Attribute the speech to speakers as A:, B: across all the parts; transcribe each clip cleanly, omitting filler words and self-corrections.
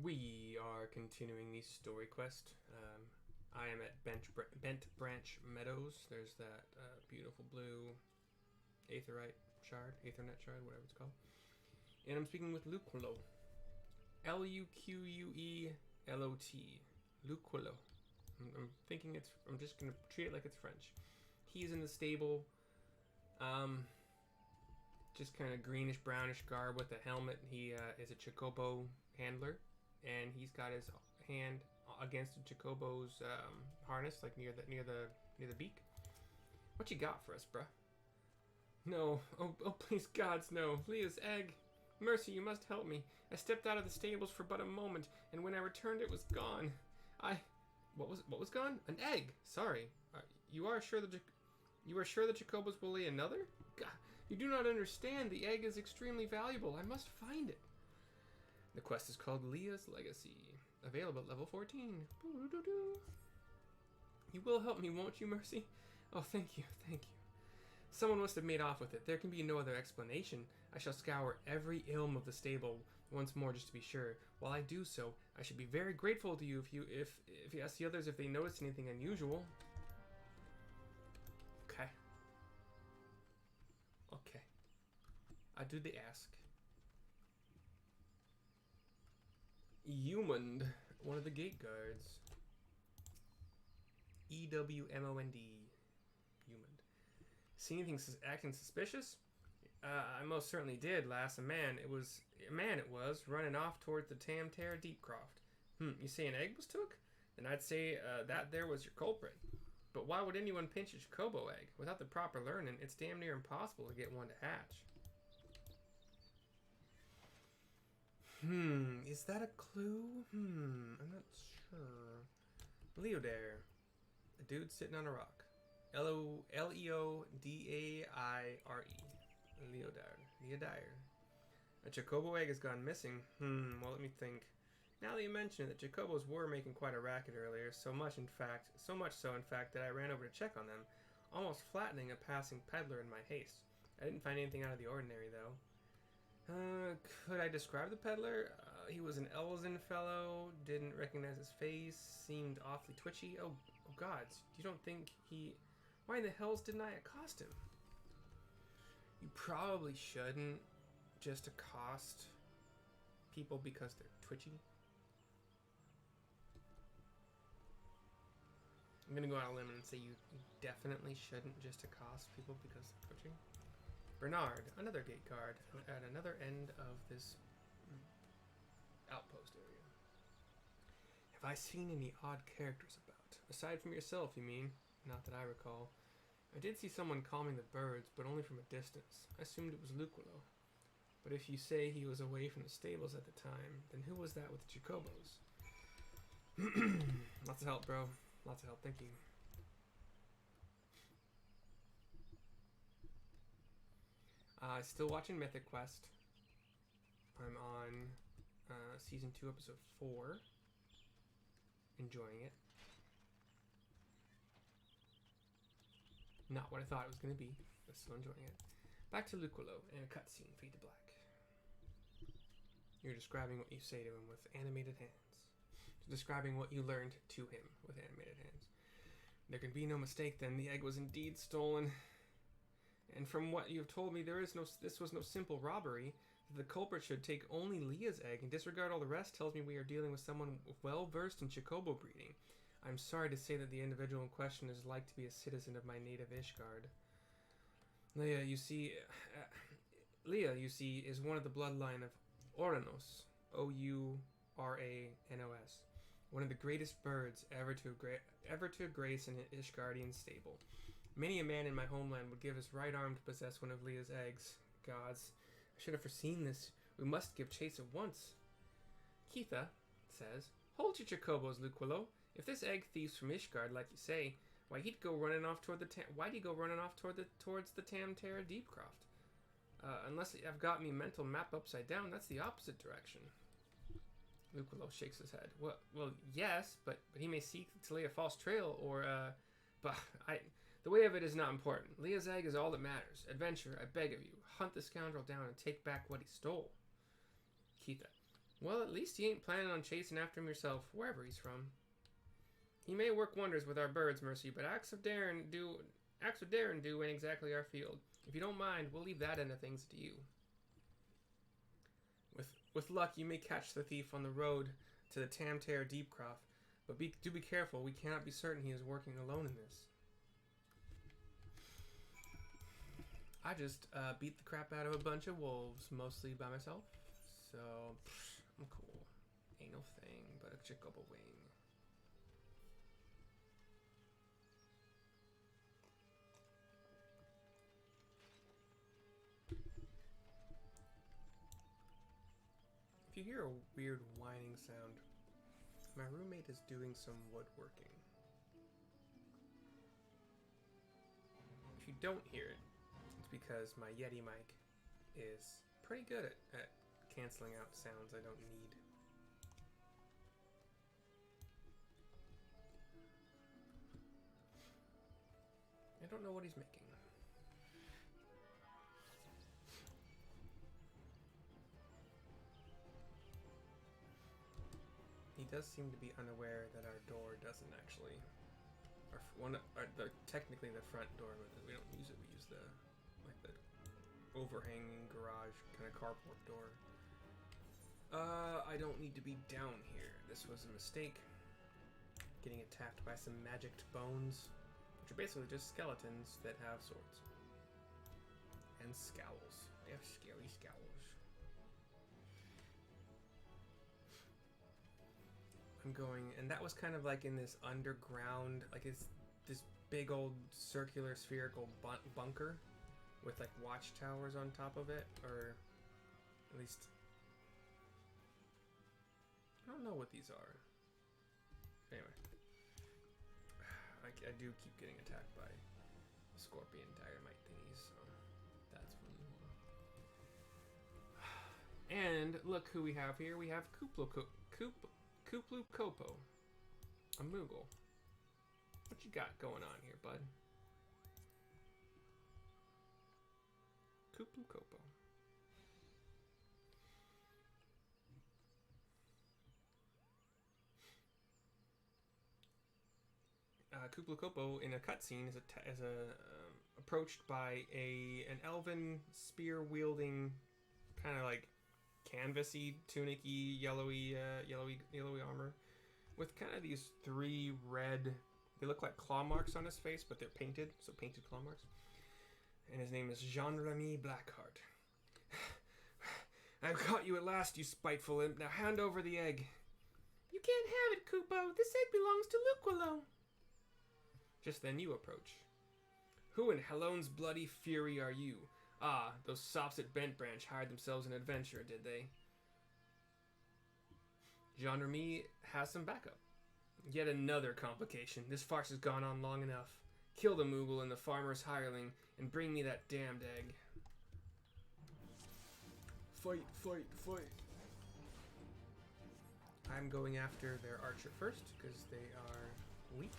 A: We are continuing the story quest. I am at Bent Branch Meadows. There's that beautiful blue Aetherite shard, Aethernet shard, whatever it's called. And I'm speaking with Luquelo. Luquelot. Luquelo. I'm thinking it's. I'm just gonna treat it like it's French. He's in the stable. Just kind of greenish brownish garb with a helmet. He is a chocobo handler, and he's got his hand against a chocobo's harness, like near the beak. What you got for us, bruh? No, oh please, gods, no! Leia's egg. Mercy, you must help me. I stepped out of the stables for but a moment, and when I returned, it was gone. What was gone? An egg. Sorry. You are sure the Chocobos will lay another? God, you do not understand. The egg is extremely valuable. I must find it. The quest is called Leia's Legacy. Available at level 14. You will help me, won't you, Mercy? Oh, thank you. Someone must have made off with it. There can be no other explanation. I shall scour every ilm of the stable once more just to be sure. While I do so, I should be very grateful to you if you ask the others if they noticed anything unusual. Okay. I do the ask. Ewmond, one of the gate guards. EWMOND. Ewmond. See anything acting suspicious? I most certainly did. Last a man it was, running off towards the Tamtara Deepcroft. You say an egg was took? Then I'd say that there was your culprit. But why would anyone pinch a chocobo egg? Without the proper learning, it's damn near impossible to get one to hatch. Is that a clue? I'm not sure. Leodare. A dude sitting on a rock. Leodaire. Leodire. A chocobo egg has gone missing. Well, let me think. Now that you mention it, the Chocobos were making quite a racket earlier, so much so, in fact, that I ran over to check on them, almost flattening a passing peddler in my haste. I didn't find anything out of the ordinary, though. Could I describe the peddler? He was an Elzen fellow, didn't recognize his face, seemed awfully twitchy. Oh gods, you don't think he... Why in the hells didn't I accost him? You probably shouldn't just accost people because they're twitchy. I'm gonna go out on a limb and say you definitely shouldn't just accost people because they're twitchy. Bernard, another gate guard at another end of this outpost area. Have I seen any odd characters about? Aside from yourself, you mean? Not that I recall. I did see someone calming the birds, but only from a distance. I assumed it was Luquelo. But if you say he was away from the stables at the time, then who was that with the Chocobos? Lots of help, bro. Lots of help, thank you. Still watching Mythic Quest. I'm on Season 2, Episode 4. Enjoying it. Not what I thought it was going to be, but still enjoying it. Back to Luquelo, and a cutscene, fade to black. You're describing what you say to him with animated hands. Describing what you learned to him with animated hands. There can be no mistake then, the egg was indeed stolen. And from what you have told me, this was no simple robbery. The culprit should take only Leia's egg and disregard all the rest tells me we are dealing with someone well versed in chocobo breeding. I'm sorry to say that the individual in question is like to be a citizen of my native Ishgard. Leia, you see, is one of the bloodline of Oranos, Ouranos, one of the greatest birds ever to grace an Ishgardian stable. Many a man in my homeland would give his right arm to possess one of Leia's eggs. Gods, I should have foreseen this. We must give chase at once. Keitha says, "Hold your chocobos, Luquelo. If this egg thief's from Ishgard, like you say, why'd he go running off towards the Tamtara Deepcroft? Unless I've got me mental map upside down, that's the opposite direction." Luquelo shakes his head. Well, yes, but he may seek to lay a false trail, or, the way of it is not important. Leia's egg is all that matters. Adventure, I beg of you, hunt the scoundrel down and take back what he stole. Keitha, Well, at least you ain't planning on chasing after him yourself, wherever he's from. He may work wonders with our birds, Mercy, but acts of daring do ain't exactly our field. If you don't mind, we'll leave that end of things to you. With luck, you may catch the thief on the road to the Tamtare Deepcroft, but do be careful. We cannot be certain he is working alone in this. I just beat the crap out of a bunch of wolves, mostly by myself, so I'm cool. Ain't no thing but a chocobo wing. If you hear a weird whining sound, my roommate is doing some woodworking. If you don't hear it, it's because my Yeti mic is pretty good at canceling out sounds I don't need. I don't know what he's making. He does seem to be unaware that our door doesn't actually, technically the front door, but we don't use it. We use the overhanging garage kind of carport door. I don't need to be down here. This was a mistake. Getting attacked by some magicked bones, which are basically just skeletons that have swords and scowls. They have scary scowls. I'm going, and that was kind of like in this underground, like it's this big old circular spherical bunker with like watchtowers on top of it, or at least I don't know what these are. Anyway, I do keep getting attacked by scorpion dynamite thingies, so that's fun. And look who we have here. We have Chocobo, a Moogle. What you got going on here, bud? Chocobo. Chocobo in a cutscene is approached by an elven spear wielding, kind of like canvasy, tunicky, yellowy armor, with kind of these 3 red. They look like claw marks on his face, but they're painted, so painted claw marks. And his name is Jean-Remy Blackheart. I've caught you at last, you spiteful imp. Now hand over the egg. You can't have it, Kupo. This egg belongs to Luquilo. Just then you approach. Who in Helon's bloody fury are you? Ah, those sops at Bent Branch hired themselves an adventure, did they? Jean-Remy has some backup. Yet another complication. This farce has gone on long enough. Kill the Moogle and the farmer's hireling, and bring me that damned egg. Fight, fight, fight. I'm going after their archer first, because they are weak.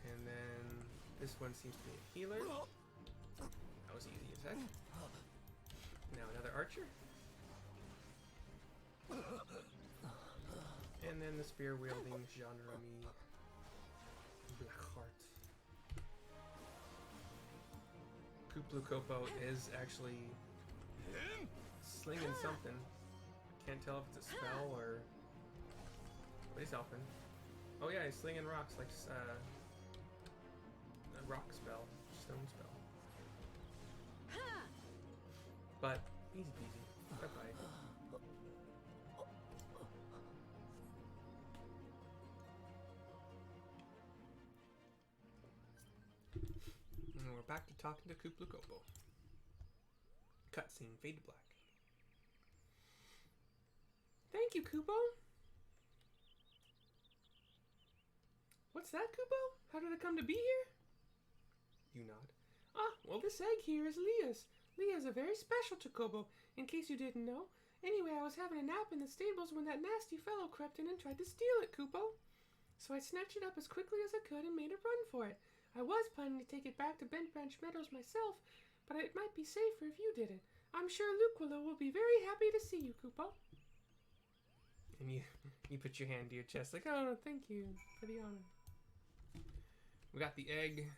A: And then this one seems to be a healer. That was easy as heck. Now another archer. And then the spear wielding Jean-Remy Blackheart. Chocobo is actually slinging something. Can't tell if it's a spell or what he's helping. Oh yeah, he's slinging rocks like a rock spell, stone spell. But easy peasy. Bye bye. And we're back to talking to Chocobo. Cutscene, fade to black. Thank you, Kupo. What's that, Kupo? How did it come to be here? You nod. Ah, well, this egg here is Leia's. Leia's a very special chocobo, in case you didn't know. Anyway, I was having a nap in the stables when that nasty fellow crept in and tried to steal it, Kupo. So I snatched it up as quickly as I could and made a run for it. I was planning to take it back to Bent Branch Meadows myself, but it might be safer if you did it. I'm sure Luquilo will be very happy to see you, Kupo. And you put your hand to your chest like, oh, thank you for the honor. We got the egg.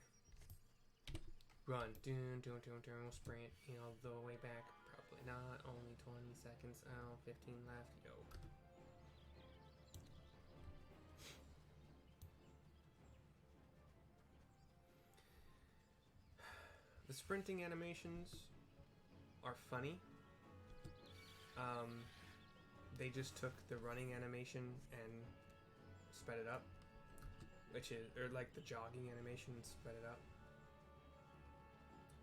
A: Run. Dun, dun, dun, dun. We'll sprint all the way back. Probably not. Only 20 seconds. Oh, 15 left. Yo. The sprinting animations are funny. They just took the running animation and sped it up, or like the jogging animation and sped it up,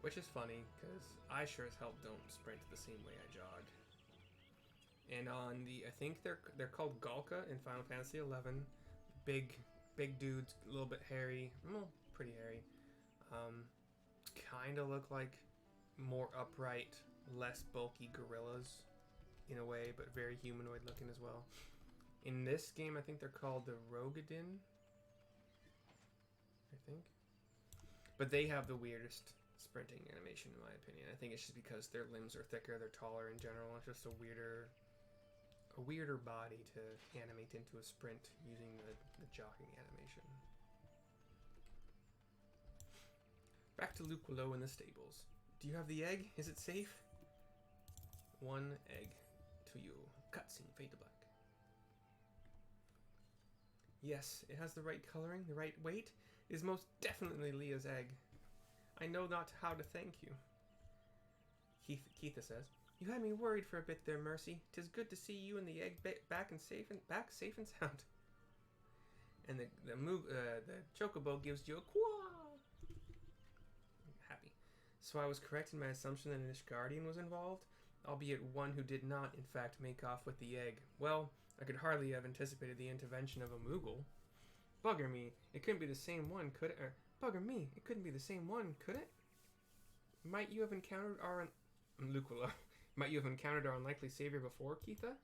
A: which is funny because I sure as hell don't sprint the same way I jog. And on I think they're called Galka in Final Fantasy XI. Big dudes, a little bit hairy, well, pretty hairy. Kind of look like more upright, less bulky gorillas in a way, but very humanoid looking as well. In this game, I think they're called the Rogadin, I think. But they have the weirdest sprinting animation, in my opinion. I think it's just because their limbs are thicker, they're taller in general. It's just a weirder body to animate into a sprint using the jogging animation. Back to Luke Willow in the stables. Do you have the egg? Is it safe? 1 egg to you. Cutscene, fade to black. Yes, it has the right coloring, the right weight. It is most definitely Leia's egg. I know not how to thank you. Keitha says, you had me worried for a bit there, Mercy. 'Tis good to see you and the egg back safe and sound. And the chocobo gives you a quaw. Happy. So I was correct in my assumption that an Ishgardian was involved, albeit one who did not, in fact, make off with the egg. Well, I could hardly have anticipated the intervention of a Moogle. Bugger me, it couldn't be the same one, could it? Bugger me, it couldn't be the same one, could it? Might you have encountered our... Luke Willow. Might you have encountered our unlikely savior before, Keitha?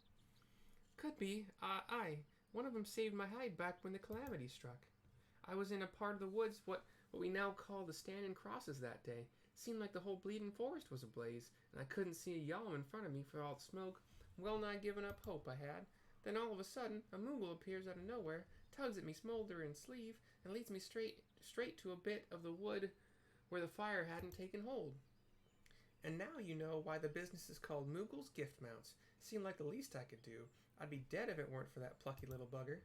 A: Could be. Aye. One of them saved my hide back when the calamity struck. I was in a part of the woods, what we now call the Standing Crosses that day. Seemed like the whole bleeding forest was ablaze, and I couldn't see a yalm in front of me for all the smoke. Well nigh given up hope I had. Then all of a sudden, a Moogle appears out of nowhere, tugs at me smoldering sleeve, and leads me straight to a bit of the wood where the fire hadn't taken hold. And now you know why the business is called Moogle's Gift Mounts. Seemed like the least I could do. I'd be dead if it weren't for that plucky little bugger.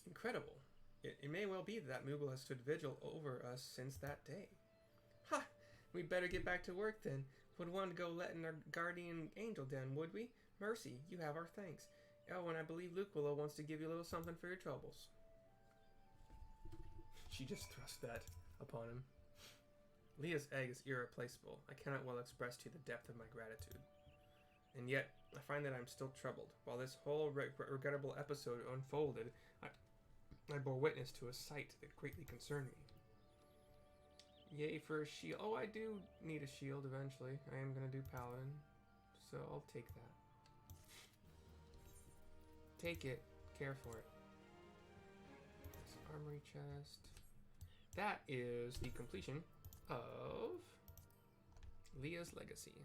A: Incredible. It may well be that Moogle has stood vigil over us since that day. Ha! We'd better get back to work then. Would want to go letting our guardian angel down, would we? Mercy, you have our thanks. Oh, and I believe Luke Willow wants to give you a little something for your troubles. She just thrust that upon him. Leia's egg is irreplaceable. I cannot well express to you the depth of my gratitude. And yet, I find that I'm still troubled. While this whole regrettable episode unfolded, I bore witness to a sight that greatly concerned me. Yay for a shield. Oh, I do need a shield eventually. I am going to do Paladin, so I'll take that. Take it. Care for it. It's an armory chest. That is the completion of Leia's Legacy.